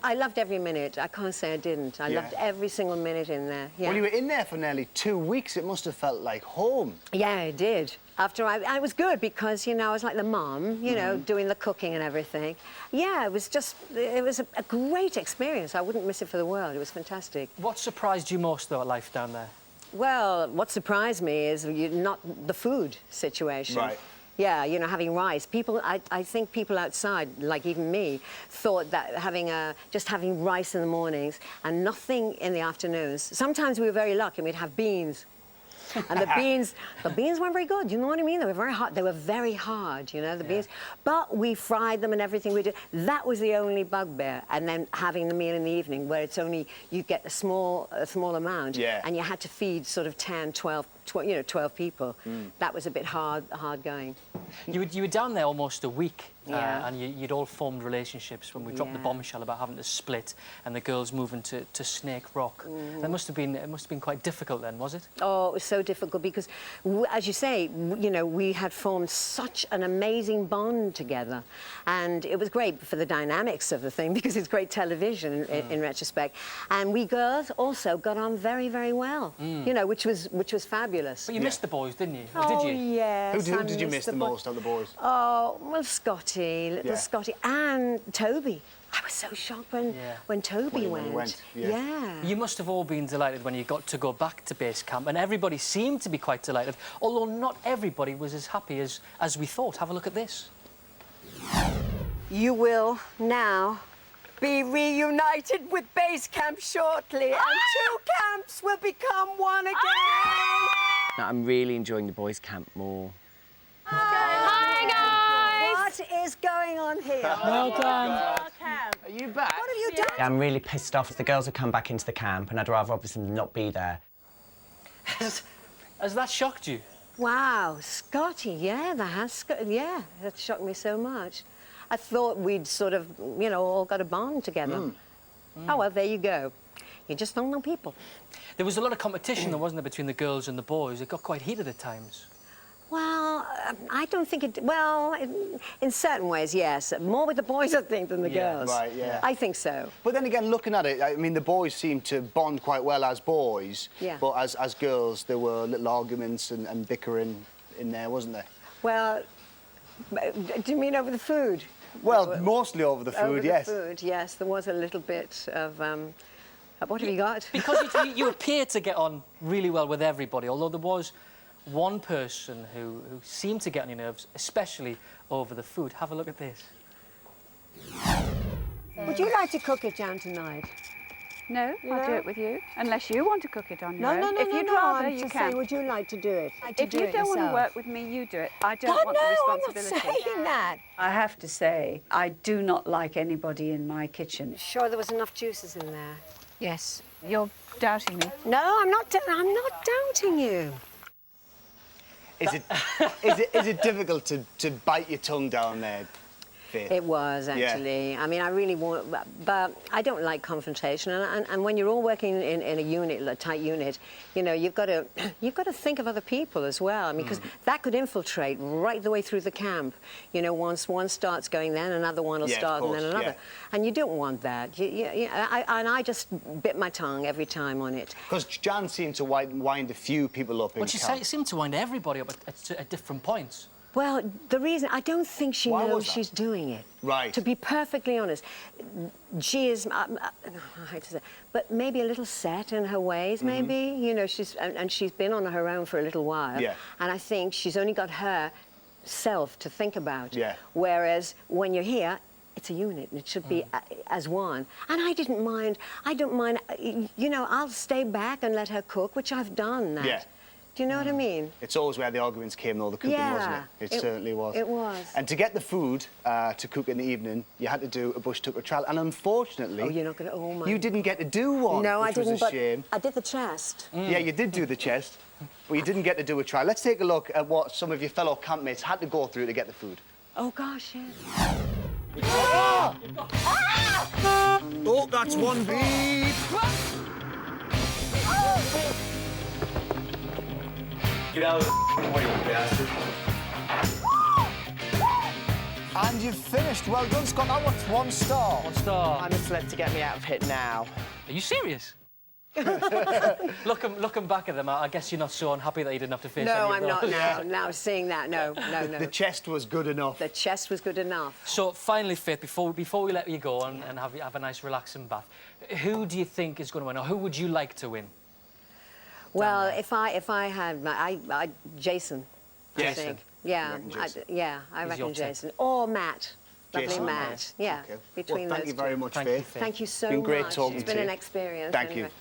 I loved every minute. I can't say I didn't. I loved every single minute in there. Yeah. Well, you were in there for nearly 2 weeks. It must have felt like home. Yeah, it did. After I was good because, you know, I was like the mom, you know, doing the cooking and everything. Yeah, it was a great experience. I wouldn't miss it for the world. It was fantastic. What surprised you most, though, at life down there? Well, what surprised me is not the food situation. Right. Yeah, you know, having rice. People, I think people outside, like even me, thought that just having rice in the mornings and nothing in the afternoons. Sometimes we were very lucky and we'd have beans. And the beans weren't very good, you know what I mean? They were very hard. They were very hard, you know, the beans. But we fried them and everything we did. That was the only bugbear. And then having the meal in the evening where it's only, you get a small amount. Yeah. And you had to feed sort of 10, 12 people. That was a bit hard going. You were down there almost a week, Yeah. and you'd all formed relationships when we dropped the bombshell about having to split and the girls moving to Snake Rock. It must have been quite difficult then, was it? Oh, it was so difficult because, as you say, you know, we had formed such an amazing bond together, and it was great for the dynamics of the thing because it's great television in retrospect. And we girls also got on very, very well, you know, which was fabulous. But you missed the boys, didn't you? Oh, Did you? yes. Who did you miss the most of the boys? Oh, well, Scotty, little Scotty, and Toby. I was so shocked when Toby went. Yeah. You must have all been delighted when you got to go back to base camp, and everybody seemed to be quite delighted, although not everybody was as happy as we thought. Have a look at this. You will now be reunited with base camp shortly, and 2 camps will become one again. No, I'm really enjoying the boys' camp more. Hi, guys! What is going on here? Well done. Are you back? What have you done? I'm really pissed off. The girls have come back into the camp, and I'd rather obviously not be there. Has that shocked you? Wow, Scotty, yeah, that shocked me so much. I thought we'd sort of, you know, all got a bond together. Oh, well, there you go. You just don't know people. There was a lot of competition, though, wasn't there, between the girls and the boys? It got quite heated at times. Well, I don't think it... Well, in certain ways, yes. More with the boys, I think, than the girls. Right, yeah. I think so. But then again, looking at it, I mean, the boys seemed to bond quite well as boys. Yeah. But as girls, there were little arguments and bickering in there, wasn't there? Well, do you mean over the food? Well, mostly over the food, yes. Over the food, yes. There was a little bit of... what have you got? Because you appeared to get on really well with everybody, although there was one person who seemed to get on your nerves, especially over the food. Have a look at this. Would you like to cook it, Jan, tonight? No, I'll do it with you. Unless you want to cook it on your own. No, if you'd rather, I'm you just can. saying, would you like to do it? If you don't want to work with me, you do it. I don't want the I'm not responsibility. saying that. I have to say, I do not like anybody in my kitchen. Sure there was enough juices in there? Yes, you're doubting me. No, I'm not doubting you. Is it difficult to bite your tongue down there, Faith? It was, actually. Yeah. I mean, I really want... But I don't like confrontation. And when you're all working in a unit, a tight unit, you know, you've got to think of other people as well. I mean, because that could infiltrate right the way through the camp. You know, once one starts going, then another one will start, and then another. Yeah. And you don't want that. And I just bit my tongue every time on it. Because Jan seemed to wind a few people up in Well, she seemed to wind everybody up at different points. Well, the reason... I don't think she Why knows was that? she's doing it. Right. To be perfectly honest, she is... I hate to say... But maybe a little set in her ways, maybe. You know, she's been on her own for a little while. Yeah. And I think she's only got herself to think about. Yeah. Whereas when you're here, it's a unit, and it should be as one. And I don't mind, you know, I'll stay back and let her cook, which I've done that. Yeah. Do you know what I mean? It's always where the arguments came, though, the cooking, wasn't it? It certainly was. It was. And to get the food to cook in the evening, you had to do a bush tucker trial. And unfortunately... Oh, you're not going to... Oh, my... You didn't get to do one, No, I which didn't, was a shame. but I did the chest. Yeah, you did do the chest, but you didn't get to do a trial. Let's take a look at what some of your fellow campmates had to go through to get the food. Oh, gosh, yeah. Oh, that's one beep. Get out of the way, you bastard. And you've finished. Well done, Scott. Now what's 1 star? 1 star. I'm just led to get me out of it now. Are you serious? Looking back at them, I guess you're not so unhappy that you didn't have to face No, any of I'm not those. now. Now seeing that, no. The chest was good enough. The chest was good enough. So finally, Faith, before we let you go and have a nice relaxing bath, who do you think is going to win, or who would you like to win? Well, if I had Jason, I Jason. think. Yeah, reckon Jason? I He's reckon your tip. Jason. Or Matt. Lovely Jason. Matt. Yeah, Okay. between well, thank those you very two. much, Thank you, Faith. Faith. Thank you so Been great much. talking It's to been you. an experience. Thank anyway. you.